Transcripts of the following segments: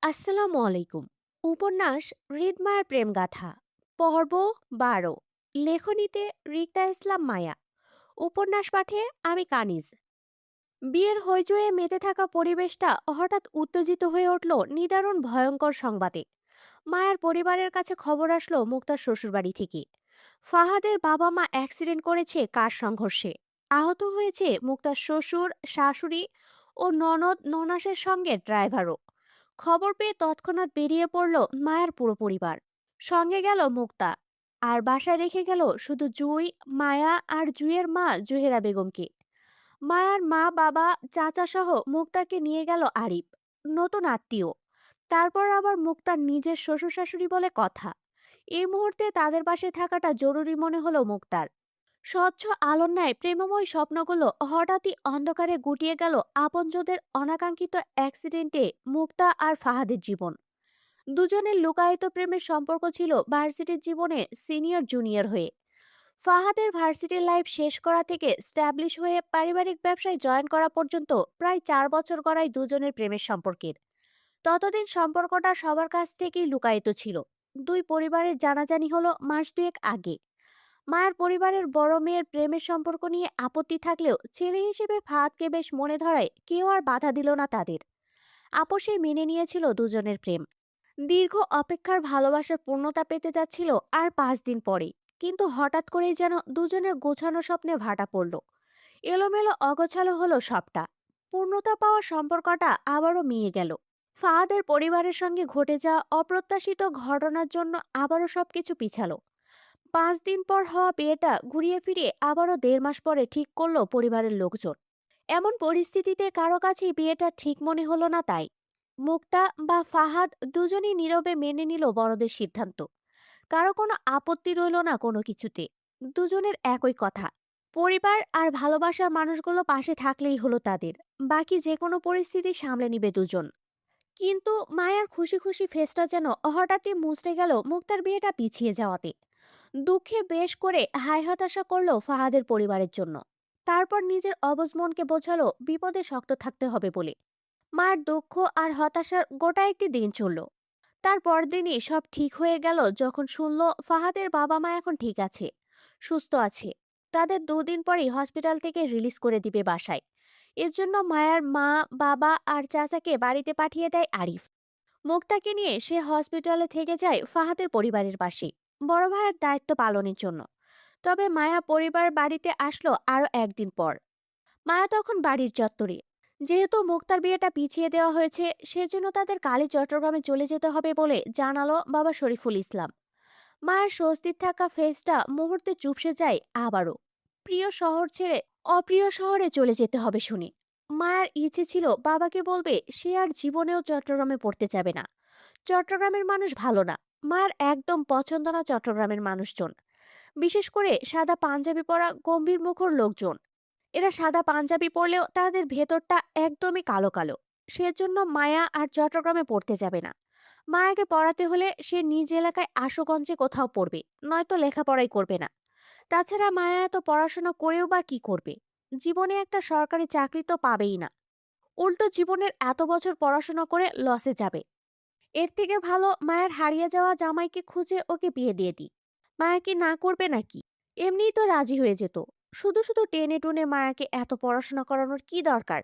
আসসালামু আলাইকুম। উপন্যাস হৃদমায়ার প্রেমগাথা, পর্ব ১২। লেখনীতে রিক্তা ইসলাম মায়া। উপন্যাস পাঠে আমি কানিজ। বিয়ের হইচয়ে মেতে থাকা পরিবেশটা হঠাৎ উত্তেজিত হয়ে উঠল নিদারুণ ভয়ঙ্কর সংবাদে। মায়ার পরিবারের কাছে খবর আসলো মুক্তার শ্বশুরবাড়ি থেকে ফাহাদের বাবা মা অ্যাক্সিডেন্ট করেছে কার সংঘর্ষে। আহত হয়েছে মুক্তার শ্বশুর, শাশুড়ি ও ননদ ননাসের সঙ্গে ড্রাইভারও। খবর পেয়ে তৎক্ষণাৎ বেরিয়ে পড়ল মায়ার পুরো পরিবার। সঙ্গে গেল মুক্তা, আর বাসায় রেখে গেল শুধু জুই, মায়া আর জুইয়ের মা জুহেরা বেগমকে। মায়ার মা বাবা চাচা সহ মুক্তাকে নিয়ে গেল আরিফ, নতুন আত্মীয়। তারপর আবার মুক্তার নিজের শ্বশুর শাশুড়ি বলে কথা। এই মুহূর্তে তাদের পাশে থাকাটা জরুরি মনে হলো মুক্তার। স্বচ্ছ আলোর ন্যায় প্রেমময় স্বপ্নগুলো হঠাৎই অন্ধকারে গুটিয়ে গেল আপনজনদের অনাকাঙ্ক্ষিত অ্যাক্সিডেন্টে। মুক্তা আর ফাহাদের জীবন, দুজনের লুকায়িত প্রেমের সম্পর্ক ছিল ভার্সিটির জীবনে সিনিয়র জুনিয়র হয়ে। ফাহাদের ভার্সিটি লাইফ শেষ করা থেকে স্ট্যাবলিশ হয়ে পারিবারিক ব্যবসায় জয়েন করা পর্যন্ত প্রায় ৪ বছর গড়ায় দুজনের প্রেমের সম্পর্কের। ততদিন সম্পর্কটা সবার কাছ থেকেই লুকায়িত ছিল। দুই পরিবারের জানাজানি হলো মাস দুয়েক আগে। মায়ের পরিবারের বড় মেয়ের প্রেমের সম্পর্ক নিয়ে আপত্তি থাকলেও ছেলে হিসেবে ফাহাদকে বেশ মনে ধরায় কেউ আর বাধা দিল না তাদের। আপোষে মেনে নিয়েছিল দুজনের প্রেম। দীর্ঘ অপেক্ষার ভালোবাসার পূর্ণতা পেতে যাচ্ছিল আর ৫ দিন পরে। কিন্তু হঠাৎ করেই যেন দুজনের গোছানো স্বপ্নে ভাটা পড়ল। এলোমেলো অগোছালো হলো সবটা। পূর্ণতা পাওয়া সম্পর্কটা আবারও মিয়ে গেল। ফাহাদের পরিবারের সঙ্গে ঘটে যাওয়া অপ্রত্যাশিত ঘটনার জন্য আবারও সবকিছু পিছালো। ৫ দিন পর হওয়া বিয়েটা ঘুরিয়ে ফিরিয়ে আবারও ১.৫ মাস পরে ঠিক করলো পরিবারের লোকজন। এমন পরিস্থিতিতে কারো কাছেই বিয়েটা ঠিক মনে হলো না তাই। মুক্তা বা ফাহাদ দুজনেই নীরবে মেনে নিল বড়দের সিদ্ধান্ত। কারো কোনো আপত্তি রইল না কোনো কিছুতে। দুজনের একই কথা, পরিবার আর ভালোবাসার মানুষগুলো পাশে থাকলেই হলো তাদের। বাকি যে কোনো পরিস্থিতি সামলে নিবে দুজন। কিন্তু মায়ার খুশি খুশি ফেসটা যেন হঠাৎই মুচড়ে গেল মুক্তার বিয়েটা পিছিয়ে যাওয়াতে। দুঃখে বেশ করে হাই হতাশা করলো ফাহাদের পরিবারের জন্য। তারপর নিজের অবুঝ মনকে বোঝালো বিপদে শক্ত থাকতে হবে বলে। মায়ের দুঃখ আর হতাশার গোটা একটি দিন চলল। তার পরদিনই সব ঠিক হয়ে গেল যখন শুনল ফাহাদের বাবা মা এখন ঠিক আছে, সুস্থ আছে। তাদের ২ দিন পরেই হসপিটাল থেকে রিলিজ করে দিবে বাসায়। এর জন্য মায়ার মা, বাবা আর চাচাকে বাড়িতে পাঠিয়ে দেয় আরিফ। মুক্তাকে নিয়ে সে হসপিটালে থেকে যায় ফাহাদের পরিবারের পাশে, বড় ভাইয়ের দায়িত্ব পালনের জন্য। তবে মায়া পরিবার বাড়িতে আসলো আরো ১ দিন পর। মায়া তখন বাড়ির চত্বরে। যেহেতু মুক্তার বিয়েটা পিছিয়ে দেওয়া হয়েছে, সেজন্য তাদের কালই চট্টগ্রামে চলে যেতে হবে বলে জানালো বাবা শরীফুল ইসলাম। মায়ের স্বস্তির থাকা ফেসটা মুহূর্তে চুপসে যায় আবারও। প্রিয় শহর ছেড়ে অপ্রিয় শহরে চলে যেতে হবে শুনে। মায়ের ইচ্ছে ছিল বাবাকে বলবে সে আর জীবনেও চট্টগ্রামে পড়তে যাবে না। চট্টগ্রামের মানুষ ভালো না। মায়ের একদম পছন্দ না চট্টগ্রামের মানুষজন, বিশেষ করে সাদা পাঞ্জাবি পরা গম্ভীর মুখর লোকজন। এরা সাদা পাঞ্জাবি পরলেও তাদের ভেতরটা একদমই কালো কালো। সেজন্য মায়া আর চট্টগ্রামে পড়তে যাবে না। মায়াকে পড়াতে হলে সে নিজ এলাকায় আশুগঞ্জে কোথাও পড়বে, নয়তো লেখাপড়াই করবে না। তাছাড়া মায়া এত পড়াশোনা করেও বা কি করবে? জীবনে একটা সরকারি চাকরি তো পাবেই না। উল্টো জীবনের এত বছর পড়াশোনা করে লসে যাবে। এর থেকে ভালো মায়ের হারিয়ে যাওয়া জামাইকে খুঁজে ওকে বিয়ে দিয়ে দিই। মায়া কি না করবে নাকি? এমনিই তো রাজি হয়ে যেত। শুধু শুধু টেনে টুনে মায়াকে এত পড়াশোনা করানোর কি দরকার?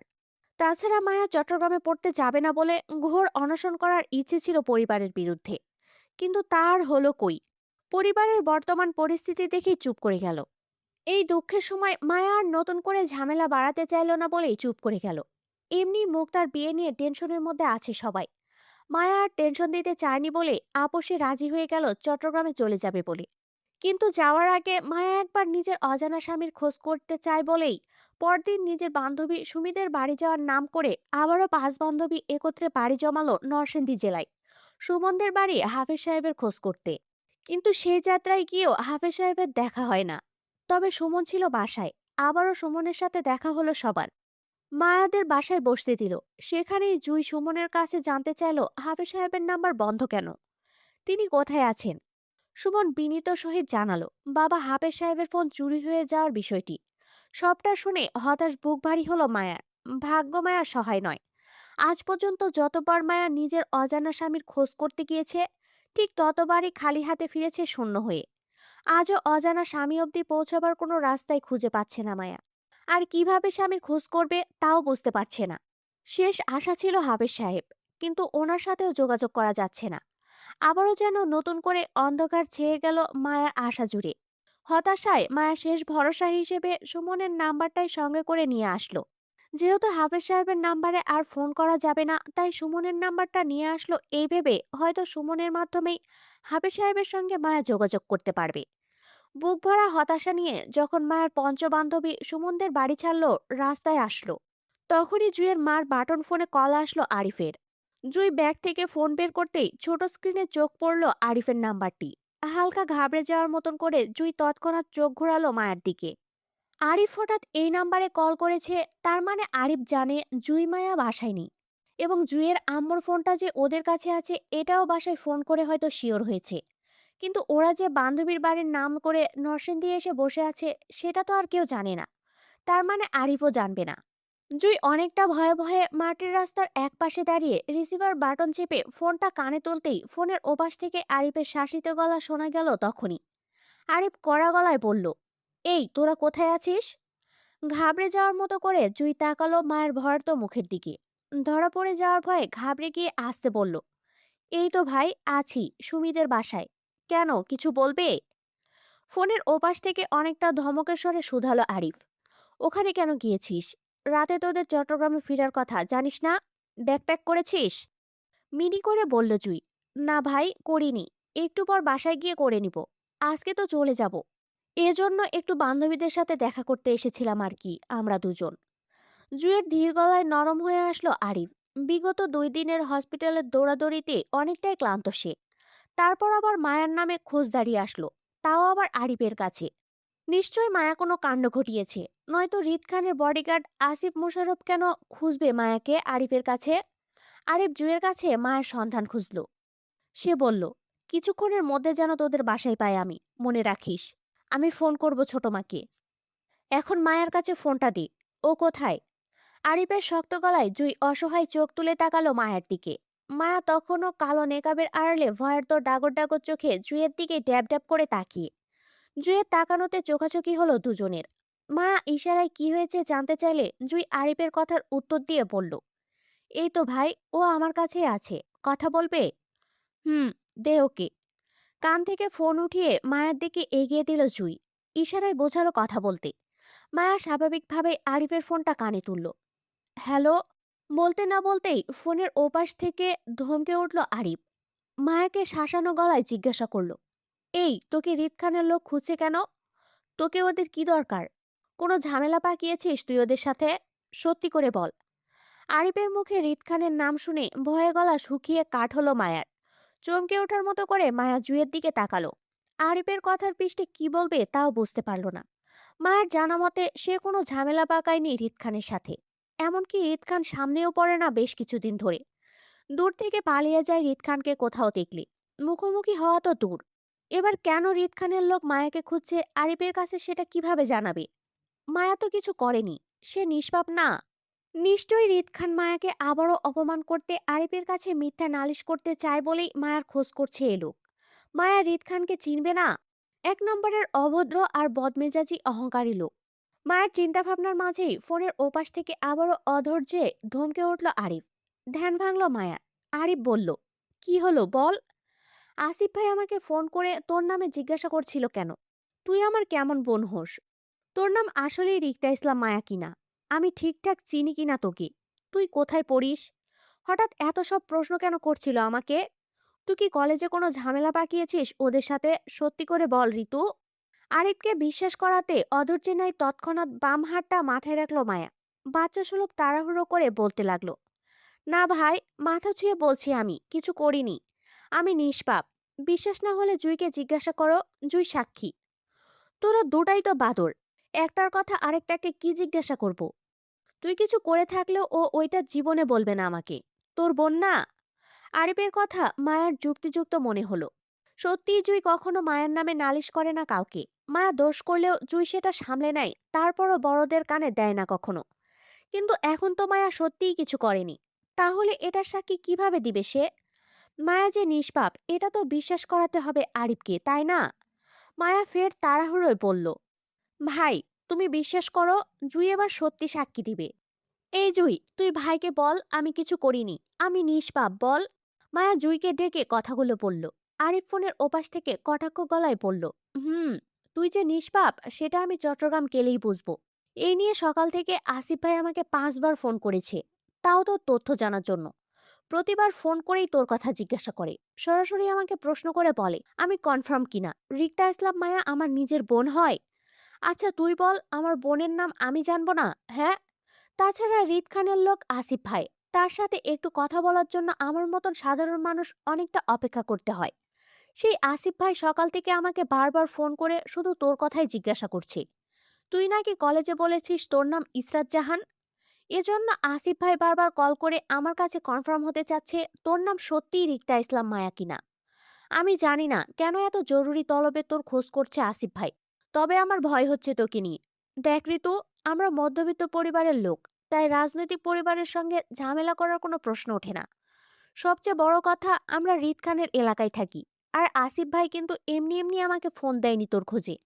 তাছাড়া মায়া চট্টগ্রামে পড়তে যাবে না বলে ঘোর অনশন করার ইচ্ছে ছিল পরিবারের বিরুদ্ধে। কিন্তু তার হলো কই? পরিবারের বর্তমান পরিস্থিতি দেখেই চুপ করে গেল। এই দুঃখের সময় মায়া আর নতুন করে ঝামেলা বাড়াতে চাইল না বলেই চুপ করে গেল। এমনি মুক্তার বিয়ে নিয়ে টেনশনের মধ্যে আছে সবাই। মায়া আর টেনশন দিতে চায়নি বলে আপোষে রাজি হয়ে গেল চট্টগ্রামে চলে যাবে বলে। কিন্তু যাওয়ার আগে মায়া একবার নিজের অজানা স্বামীর খোঁজ করতে চায় বলেই পরদিন নিজের বান্ধবী সুমিদের বাড়ি যাওয়ার নাম করে আবারও ৫ বান্ধবী একত্রে বাড়ি জমালো নরসিংদী জেলায় সুমনদের বাড়ি হাফেজ সাহেবের খোঁজ করতে। কিন্তু সেই যাত্রায় গিয়েও হাফেজ সাহেবের দেখা হয় না। তবে সুমন ছিল বাসায়। আবারও সুমনের সাথে দেখা হলো সবার। মায়াদের বাসায় বসতে দিল। সেখানেই জুই সুমনের কাছে জানতে চাইলো হাফেজ সাহেবের নাম্বার বন্ধ কেন, তিনি কোথায় আছেন। সুমন বিনীত সহিত জানালো বাবা হাফেজ সাহেবের ফোন চুরি হয়ে যাওয়ার বিষয়টি। সবটা শুনে হতাশ বুক ভারী হলো মায়ার। ভাগ্য মায়ার সহায় নয়। আজ পর্যন্ত যতবার মায়া নিজের অজানা স্বামীর খোঁজ করতে গিয়েছে, ঠিক ততবারই খালি হাতে ফিরেছে শূন্য হয়ে। আজও অজানা স্বামী অবধি পৌঁছাবার কোনো রাস্তাই খুঁজে পাচ্ছে না মায়া। আর কিভাবে স্বামীর খোঁজ করবে তাও বুঝতে পারছে না। শেষ আশা ছিল হাফেজ সাহেব, কিন্তু ওনার সাথেও যোগাযোগ করা যাচ্ছে না। আবারও যেন নতুন করে অন্ধকার ছেয়ে গেল মায়ার আশা জুড়ে। হতাশায় মায়া শেষ ভরসা হিসেবে সুমনের নাম্বারটাই সঙ্গে করে নিয়ে আসলো। যেহেতু হাফেজ সাহেবের নাম্বারে আর ফোন করা যাবে না, তাই সুমনের নাম্বারটা নিয়ে আসলো এই ভেবে হয়তো সুমনের মাধ্যমেই হাফেজ সাহেবের সঙ্গে মায়া যোগাযোগ করতে পারবে। বুক ভরা হতাশা নিয়ে যখন মায়ের পঞ্চবান্ধবী সুমনদের বাড়ি ছাড়লো, রাস্তায় আসলো, তখনই জুইয়ের মার বাটন ফোনে কল আসলো আরিফের। জুই ব্যাগ থেকে ফোন বের করতেই ছোট স্ক্রিনে চোখ পড়ল আরিফের নাম্বারটি। হালকা ঘাবড়ে যাওয়ার মতন করে জুই তৎক্ষণাৎ চোখ ঘোরালো মায়ের দিকে। আরিফ হঠাৎ এই নাম্বারে কল করেছে, তার মানে আরিফ জানে জুই মায়া বাসায় নেই। এবং জুইয়ের আম্মুর ফোনটা যে ওদের কাছে আছে এটাও বাসায় ফোন করে হয়তো শিওর হয়েছে। কিন্তু ওরা যে বান্ধবীর বাড়ির নাম করে নরসিংদী এসে বসে আছে সেটা তো আর কেউ জানে না। তার মানে আরিফও জানবে না। জুই অনেকটা ভয়ে ভয়ে মাটির রাস্তার এক পাশে দাঁড়িয়ে রিসিভার বাটন চেপে ফোনটা কানে তুলতেই ফোনের ওপাশ থেকে আরিফের শাসিত গলা শোনা গেল তখনই। আরিফ কড়া গলায় বলল, এই তোরা কোথায় আছিস? ঘাবড়ে যাওয়ার মতো করে জুই তাকালো মায়ের ভয়ার্ত মুখের দিকে। ধরা পড়ে যাওয়ার ভয়ে ঘাবড়ে গিয়ে আসতে বলল, এই তো ভাই আছি সুমিদের বাসায়। কেন, কিছু বলবে? ফোনের ওপাশ থেকে অনেকটা ধমকের স্বরে শুধালো আরিফ, ওখানে কেন গিয়েছিস? রাতে তোদের চট্টগ্রামে ফেরার কথা জানিস না? ব্যাগ প্যাক করেছিস? মিনি করে বলল জুই, না ভাই করিনি, একটু পর বাসায় গিয়ে করে নিব। আজকে তো চলে যাব, এজন্য একটু বান্ধবীদের সাথে দেখা করতে এসেছিলাম আর কি, আমরা দুজন। জুয়ের ধীর গলায় নরম হয়ে আসলো আরিফ। বিগত 2 দিনের হসপিটালের দৌড়াদৌড়িতে অনেকটাই ক্লান্ত সে। তারপর আবার মায়ার নামে খোঁজ দাঁড়িয়ে আসলো, তাও আবার আরিফের কাছে। নিশ্চয় মায়া কোনো কাণ্ড ঘটিয়েছে, নয়তো রিদ খানের বডিগার্ড আসিফ মুশারফ কেন খুঁজবে মায়াকে আরিফের কাছে? আরিফ জুয়ের কাছে মায়ের সন্ধান খুঁজল। সে বলল, কিছুক্ষণের মধ্যে যেন তোদের বাসায় পাই আমি, মনে রাখিস। আমি ফোন করব ছোট মাকে। এখন মায়ের কাছে ফোনটা দে। ও কোথায়? আরিফের শক্ত গলায় জুই অসহায় চোখ তুলে তাকালো মায়ের দিকে। মায়া তখনও কালো নেকাবের আড়ালে ভয়ের তোর ডাগর ডাগর চোখে জুয়ের দিকে ড্যাব ড্যাব করে তাকিয়ে। জুয়ের তাকানোতে চোখাচোখি হলো দুজনের। মায়া ইশারায় কি হয়েছে জানতে চাইলে জুই আরিফের কথার উত্তর দিয়ে বলল, এই তো ভাই, ও আমার কাছেই আছে, কথা বলবে? হুম, দে ওকে। কান থেকে ফোন উঠিয়ে মায়ের দিকে এগিয়ে দিল জুই। ইশারায় বোঝালো কথা বলতে। মায়া স্বাভাবিকভাবে আরিফের ফোনটা কানে তুলল। হ্যালো বলতে না বলতেই ফোনের ওপাশ থেকে ধমকে উঠল আরিফ। মায়াকে শাসানো গলায় জিজ্ঞাসা করলো, এই তোকে রিদ খানের লোক খুঁজছে কেন? তোকে ওদের কি দরকার? কোনো ঝামেলা পাকিয়েছিস তুই ওদের সাথে? সত্যি করে বল। আরিফের মুখে রিদ খানের নাম শুনে ভয়ে গলা শুকিয়ে কাঠ হলো মায়ার। চমকে ওঠার মতো করে মায়া জুয়ের দিকে তাকালো। আরিফের কথার পৃষ্ঠে কি বলবে তাও বুঝতে পারল না। মায়ের জানা মতে সে কোনো ঝামেলা পাকায়নি রিদ খানের সাথে। এমনকি রিদ খান সামনেও পড়ে না বেশ কিছুদিন ধরে। দূর থেকে পালিয়ে যায় রিদ খানকে কোথাও দেখলে। মুখোমুখি হওয়া তো দূর। এবার কেন রিদ খানের লোক মায়াকে খুঁজছে আরিফের কাছে সেটা কিভাবে জানাবে? মায়া তো কিছু করেনি, সে নিষ্পাপ না। নিশ্চয়ই রিদ খান মায়াকে আবারও অপমান করতে আরিফের কাছে মিথ্যা নালিশ করতে চায় বলেই মায়ার খোঁজ করছে এ লোক। মায়া রিদ খানকে চিনবে না? এক নম্বরের অভদ্র আর বদমেজাজি অহংকারী লোক। মায়ের চিন্তাভাবনার মাঝেই ফোনের ওপাশ থেকে আবারও অধৈর্যে ধমকে উঠল আরিফ। ধ্যান ভাঙল মায়ার। আরিফ বলল, কি হলো বল। আসিফ ভাই আমাকে ফোন করে তোর নামে জিজ্ঞাসা করছিল কেন? তুই আমার কেমন বোন হোস? তোর নাম আসলেই রিক্তা ইসলাম মায়া কিনা? আমি ঠিকঠাক চিনি কিনা তোকে? তুই কোথায় পড়িস? হঠাৎ এত সব প্রশ্ন কেন করছিল আমাকে? তুই কি কলেজে কোনো ঝামেলা পাকিয়েছিস ওদের সাথে? সত্যি করে বল ঋতু। আরিফকে বিশ্বাস করাতে অধৈর্যে নাই তৎক্ষণাৎ বাম হাতটা মাথায় রাখলো মায়া। বাচ্চা সুলভ তাড়াহুড়ো করে বলতে লাগলো, না ভাই, মাথা ছুঁয়ে বলছি আমি কিছু করিনি। আমি নিষ্পাপ। বিশ্বাস না হলে জুইকে জিজ্ঞাসা করো, জুই সাক্ষী। তোরা দুটাই তো বাদর, একটার কথা আরেকটাকে কি জিজ্ঞাসা করব? তুই কিছু করে থাকলেও ও ওইটা জীবনে বলবে না আমাকে। তোর বোন না? আরিফের কথা মায়ার যুক্তিযুক্ত মনে হলো। সত্যিই জুই কখনো মায়ের নামে নালিশ করে না কাউকে। মায়া দোষ করলেও জুই সেটা সামলে নেয়, তারপরও বড়দের কানে দেয় না কখনো। কিন্তু এখন তো মায়া সত্যিই কিছু করেনি। তাহলে এটার সাক্ষী কিভাবে দিবে সে? মায়া যে নিষ্পাপ এটা তো বিশ্বাস করাতে হবে আরিফকে, তাই না? মায়া ফের তাড়াহুড়োয় বলল, ভাই, তুমি বিশ্বাস করো, জুই এবার সত্যি সাক্ষী দিবে। এই জুই, তুই ভাইকে বল আমি কিছু করিনি, আমি নিষ্পাপ বল। মায়া জুইকে ডেকে কথাগুলো বলল। আরিফ ফোনের ওপাশ থেকে কটাক্ষ গলায় বলল, হুম, তুই যে নিষ্পাপ সেটা আমি চট্টগ্রাম গেলেই বুঝবো। এই নিয়ে সকাল থেকে আসিফ ভাই আমাকে 5বার ফোন করেছে, তাও তোর তথ্য জানার জন্য। প্রতিবার ফোন করেই তোর কথা জিজ্ঞাসা করে, সরাসরি আমাকে প্রশ্ন করে বলে আমি কনফার্ম কিনা রিক্তা ইসলাম মায়া আমার নিজের বোন হয়। আচ্ছা তুই বল, আমার বোনের নাম আমি জানবো না? হ্যাঁ। তাছাড়া রিদ খানের লোক আসিফ ভাই, তার সাথে একটু কথা বলার জন্য আমার মতন সাধারণ মানুষ অনেকটা অপেক্ষা করতে হয়। সেই আসিফ ভাই সকাল থেকে আমাকে বারবার ফোন করে শুধু তোর কথাই জিজ্ঞাসা করছে। তুই নাকি কলেজে বলেছিস তোর নাম ইসরাত জাহান। এজন্য আসিফ ভাই বারবার কল করে আমার কাছে কনফার্ম হতে চাচ্ছে তোর নাম সত্যিই রিক্তা ইসলাম মায়া কিনা। আমি জানি না কেন এত জরুরি তলবে তোর খোঁজ করছে আসিফ ভাই, তবে আমার ভয় হচ্ছে তোকে নিয়ে। দেখ ঋতু, আমরা মধ্যবিত্ত পরিবারের লোক, তাই রাজনৈতিক পরিবারের সঙ্গে ঝামেলা করার কোনো প্রশ্ন ওঠে না। সবচেয়ে বড় কথা, আমরা রিদ খানের এলাকায় থাকি। আর আসিফ ভাই কিন্তু এমনি এমনি আমাকে ফোন দেয়নি তোর খোঁজে।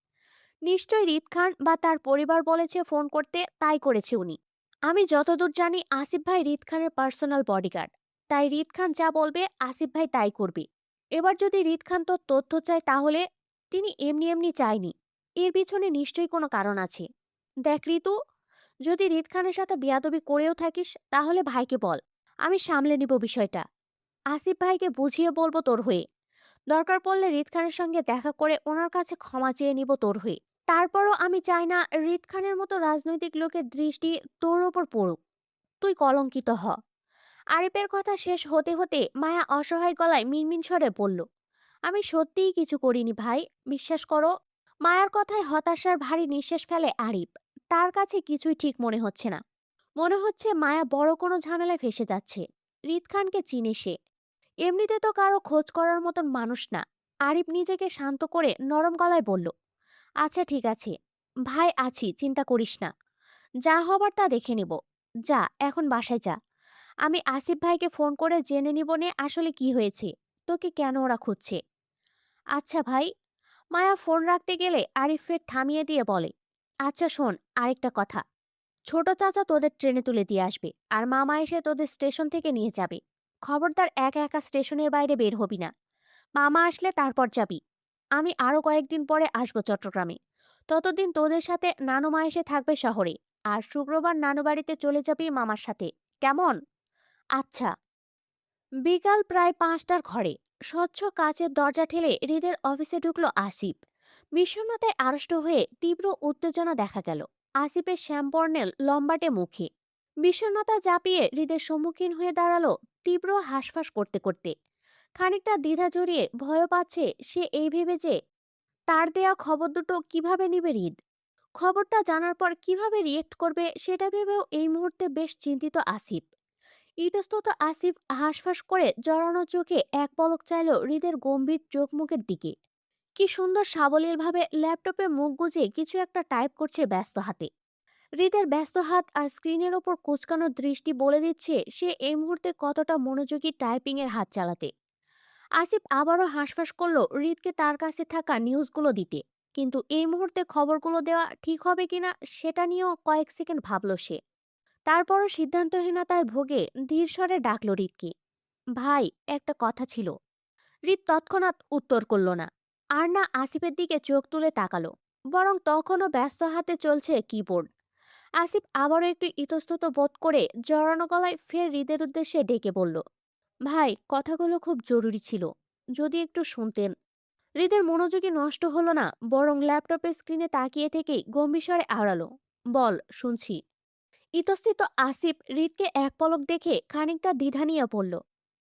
নিশ্চয়ই রিদ খান বা তার পরিবার বলেছে ফোন করতে, তাই করেছে উনি। আমি যতদূর জানি আসিফ ভাই রিদ খানের পার্সোনাল বডিগার্ড, তাই রিদ খান যা বলবে আসিফ ভাই তাই করবে। এবার যদি রিদ খান তোর তথ্য চায় তাহলে তিনি এমনি এমনি চায়নি, এর পিছনে নিশ্চয়ই কোনো কারণ আছে। দেখ ঋতু, যদি রিদ খানের সাথে বেয়াদবি করেও থাকিস তাহলে ভাইকে বল, আমি সামলে নিব বিষয়টা। আসিফ ভাইকে বুঝিয়ে বলবো তোর হয়ে। দরকার পড়লে রিদ খানের সঙ্গে দেখা করে ওনার কাছে ক্ষমা চেয়ে নিব তোর হয়ে। তারপরও আমি চাই না রিদ খানের মতো রাজনৈতিক লোকের দৃষ্টি তোর ওপর পড়ুক। তুই কলঙ্কিত হ। আরিফের কথা শেষ হতে হতে মায়া অসহায় গলায় মিনমিন স্বরে বলল, আমি সত্যিই কিছু করিনি ভাই, বিশ্বাস করো। মায়ার কথায় হতাশার ভারী নিঃশ্বাস ফেলে আরিফ। তার কাছে কিছুই ঠিক মনে হচ্ছে না। মনে হচ্ছে মায়া বড় কোনো ঝামেলায় ফেসে যাচ্ছে। রিদ খানকে চিনে সে, এমনিতে তো কারো খোঁজ করার মতন মানুষ না। আরিফ নিজেকে শান্ত করে নরম গলায় বলল, আচ্ছা ঠিক আছে ভাই, আছি, চিন্তা করিস না। যা হবার তা দেখে নেব। যা, এখন বাসায় যা। আমি আসিফ ভাইকে ফোন করে জেনে নিব নে আসলে কি হয়েছে, তোকে কেন ওরা খুঁজছে। আচ্ছা ভাই। মায়া ফোন রাখতে গেলে আরিফ ফের থামিয়ে দিয়ে বলে, আচ্ছা শোন, আরেকটা কথা। ছোট চাচা তোদের ট্রেনে তুলে দিয়ে আসবে, আর মামা এসে তোদের স্টেশন থেকে নিয়ে যাবে। খবরদার একা একা স্টেশনের বাইরে বের হবি না। মামা আসলে তারপর যাবি। আমি আরো কয়েকদিন পরে আসবো চট্টগ্রামে। ততদিন তোদের সাথে নানু মা এসে থাকবে শহরে। আর শুক্রবার নানু বাড়িতে চলে যাবি মামার সাথে। কেমন? আচ্ছা। বিকাল প্রায় 5টার ঘরে স্বচ্ছ কাচের দরজা ঠেলে হৃদের অফিসে ঢুকলো আসিফ। বিষণ্ণতায় আড়ষ্ট হয়ে তীব্র উত্তেজনা দেখা গেল আসিফের শ্যামবর্ণের লম্বাটে মুখে। বিষণ্ণতা চাপিয়ে হৃদের সম্মুখীন হয়ে দাঁড়ালো তীব্র হাঁসফাঁস করতে করতে। খানিকটা দ্বিধা জড়িয়ে ভয় পাচ্ছে সে এই ভেবে যে তার দেয়া খবর দুটো কিভাবে নিবে হৃদ। খবরটা জানার পর কিভাবে রিয়েক্ট করবে সেটা ভেবেও এই মুহূর্তে বেশ চিন্তিত আসিফ। ইতস্তত আসিফ হাঁসফাঁস করে জড়ানো চোখে এক পলক চাইল হৃদের গম্ভীর চোখ মুখের দিকে। কি সুন্দর সাবলীলভাবে ল্যাপটপে মুখ গুজে কিছু একটা টাইপ করছে ব্যস্ত হাতে। হৃদের ব্যস্ত হাত আর স্ক্রিনের ওপর কোঁচকানো দৃষ্টি বলে দিচ্ছে সে এই মুহূর্তে কতটা মনোযোগী টাইপিং এর হাত চালাতে। আসিফ আবারও হাঁসফাঁস করলো হৃদকে তার কাছে থাকা নিউজগুলো দিতে। কিন্তু এই মুহূর্তে খবরগুলো দেওয়া ঠিক হবে কিনা সেটা নিয়েও কয়েক সেকেন্ড ভাবল সে। তারপরও সিদ্ধান্তহীনতায় ভোগে ধীর স্বরে ডাকল হৃদকে। ভাই, একটা কথা ছিল। হৃদ তৎক্ষণাৎ উত্তর করল না। আর না আসিফের দিকে চোখ তুলে তাকালো, বরং তখনও ব্যস্ত হাতে চলছে কিবোর্ড। আসিফ আবারও একটু ইতস্তত বোধ করে জড়ানো গলায় ফের হৃদের উদ্দেশ্যে ডেকে বলল, ভাই, কথাগুলো খুব জরুরি ছিল, যদি একটু শুনতেন। হৃদের মনোযোগী নষ্ট হলো না, বরং ল্যাপটপের স্ক্রিনে তাকিয়ে থেকেই গম্ভীর স্বরে আওড়ালো, বল, শুনছি। ইতস্তত আসিফ হৃদকে এক পলক দেখে খানিকটা দ্বিধা নিয়ে পড়ল।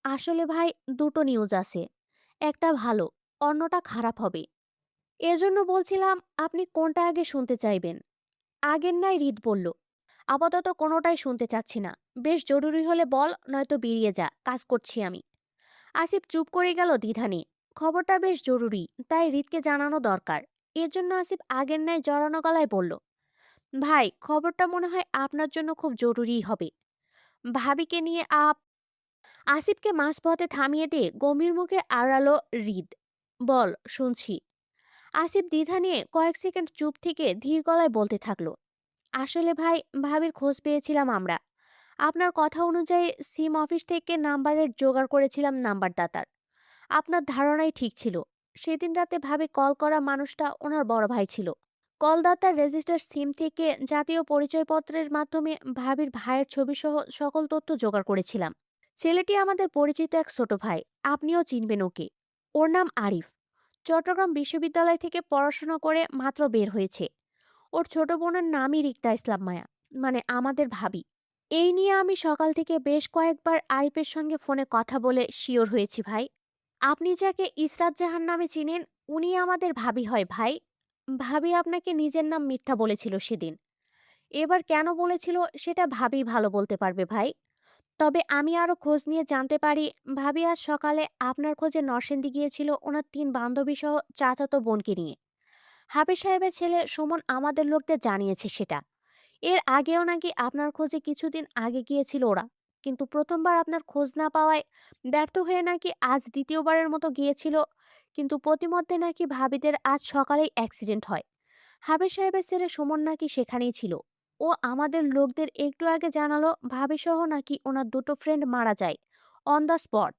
আসলে ভাই, দুটো নিউজ আছে। একটা ভালো, অন্যটা খারাপ হবে। এজন্য বলছিলাম আপনি কোনটা আগে শুনতে চাইবেন। আগের নাই, হৃদ বলল। আপাতত কোনোটাই শুনতে চাচ্ছি না। বেশ জরুরি হলে বল, নয়তো বেরিয়ে যা, কাজ করছি আমি। আসিফ চুপ করে গেল দ্বিধা নিয়ে। খবরটা বেশ জরুরি, তাই হৃদকে জানানো দরকার। এর জন্য আসিফ আগের ন্যায় জড়ানো গলায় বলল, ভাই, খবরটা মনে হয় আপনার জন্য খুব জরুরি হবে। ভাবিকে নিয়ে আসিফকে মাঝপথে থামিয়ে দিয়ে গম্ভীর মুখে আড়ালো হৃদ। বল, শুনছি। আসিফ দ্বিধা নিয়ে কয়েক সেকেন্ড চুপ থেকে ধীর গলায় বলতে থাকলো, আসলে ভাই, ভাবির খোঁজ পেয়েছিলাম আমরা। আপনার কথা অনুযায়ী সিম অফিস থেকে নাম্বারের জোগাড় করেছিলাম নাম্বারদাতার। আপনার ধারণাই ঠিক ছিল। সেদিন রাতে ভাবি কল করা মানুষটা ওনার বড় ভাই ছিল। কলদাতার রেজিস্টার সিম থেকে জাতীয় পরিচয়পত্রের মাধ্যমে ভাবির ভাইয়ের ছবি সহ সকল তথ্য জোগাড় করেছিলাম। ছেলেটি আমাদের পরিচিত এক ছোট ভাই। আপনিও চিনবেন ওকে। ওর নাম আরিফ। চট্টগ্রাম বিশ্ববিদ্যালয় থেকে পড়াশোনা করে মাত্র বের হয়েছে। ওর ছোট বোনের নামই রিক্তা ইসলাম মায়া, মানে আমাদের ভাবি। এই নিয়ে আমি সকাল থেকে বেশ কয়েকবার আরিফের সঙ্গে ফোনে কথা বলে শিওর হয়েছি ভাই। আপনি যাকে ইসরাত জাহান নামে চিনেন, উনি আমাদের ভাবি হয় ভাই। ভাবি আপনাকে নিজের নাম মিথ্যা বলেছিল সেদিন। এবার কেন বলেছিল সেটা ভাবি ভালো বলতে পারবে ভাই। তবে আমি আরো খোঁজ নিয়ে জানতে পারি, ভাবি আজ সকালে আপনার খোঁজে নরসিংদী গিয়েছিল ওনার 3 বান্ধবী সহ চাচাতো বোনকে নিয়ে। হাফিজ সাহেবের ছেলে সুমন আমাদের লোকদের জানিয়েছে সেটা। এর আগেও নাকি আপনার খোঁজে কিছুদিন আগে গিয়েছিল ওরা, কিন্তু প্রথমবার আপনার খোঁজ না পাওয়ায় ব্যর্থ হয়ে নাকি আজ দ্বিতীয়বারের মতো গিয়েছিল। কিন্তু প্রতিমধ্যে নাকি ভাবিদের আজ সকালেই অ্যাক্সিডেন্ট হয়। হাফিজ সাহেবের ছেলে সুমন নাকি সেখানেই ছিল। ও আমাদের লোকদের একটু আগে জানালো ভাবি সহ নাকি ওনার দুটো ফ্রেন্ড মারা যায় অন দ্য স্পট।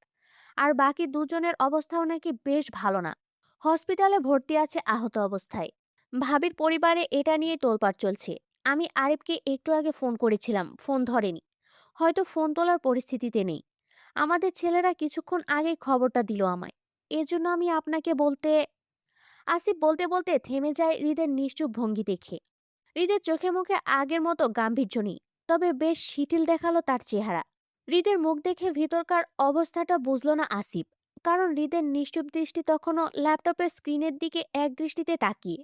আর বাকি দুজনের অবস্থাও নাকি বেশ ভালো না, হসপিটালে ভর্তি আছে আহত অবস্থায়। ভাবির পরিবারে এটা নিয়ে তোলপাড় চলছে। আমি আরিফকে একটু আগে ফোন করেছিলাম, ফোন ধরেনি। হয়তো ফোন তোলার পরিস্থিতিতে নেই। আমাদের ছেলেরা কিছুক্ষণ আগেই খবরটা দিল আমায়। এজন্য আমি আপনাকে বলতে। আসিফ বলতে বলতে থেমে যায় হৃদের নিশ্চুপ ভঙ্গি দেখে। হৃদের চোখে মুখে আগের মতো গাম্ভীর্য নেই, তবে বেশ শিথিল দেখালো তার চেহারা। হৃদের মুখ দেখে ভিতরকার অবস্থাটা বুঝল না আসিফ, কারণ হৃদের নিশ্চুপ দৃষ্টি তখনও ল্যাপটপের স্ক্রিনের দিকে এক দৃষ্টিতে তাকিয়ে।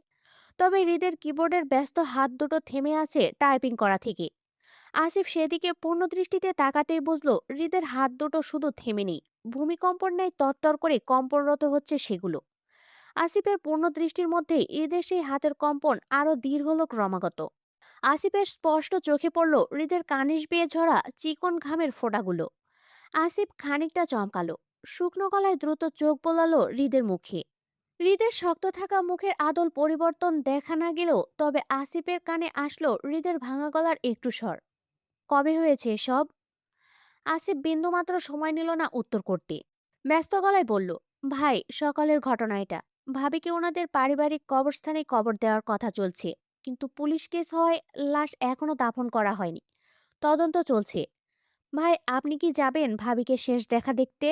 তবে হৃদের কিবোর্ডের ব্যস্ত হাত দুটো থেমে আছে টাইপিং করা থেকে। আসিফ সেদিকে পূর্ণ দৃষ্টিতে তাকাতেই বুঝল হৃদের হাত দুটো শুধু থেমে নেই, ভূমিকম্পর ন্যায় তরতর করে কম্পনরত হচ্ছে সেগুলো। আসিফের পূর্ণ দৃষ্টির মধ্যে হৃদের সেই হাতের কম্পন আরো দৃঢ় হলো ক্রমাগত। আসিফের স্পষ্ট চোখে পড়ল হৃদের কানিশ বেয়ে ঝরা চিকন ঘামের ফোঁটাগুলো। আসিফ খানিকটা চমকালো। শুকনো গলায় দ্রুত চোখ বোলালো হৃদের মুখে। হৃদের শক্ত থাকা মুখের আদল পরিবর্তন দেখা না গেলেও তবে আসিফের কানে আসলো হৃদের ভাঙা গলার একটু স্বর। কবে হয়েছে এসব? আসিফ বিন্দুমাত্র সময় নিল না উত্তর করতে। ব্যস্ত গলায় বলল, ভাই, সকালের ঘটনা এটা। ভাবিকে ওনাদের পারিবারিক কবরস্থানে কবর দেওয়ার কথা চলছে, কিন্তু পুলিশ কেস হয়, লাশ এখনো দাফন করা হয়নি। তদন্ত চলছে। ভাই, আপনি কি যাবেন ভাবিকে শেষ দেখা দেখতে?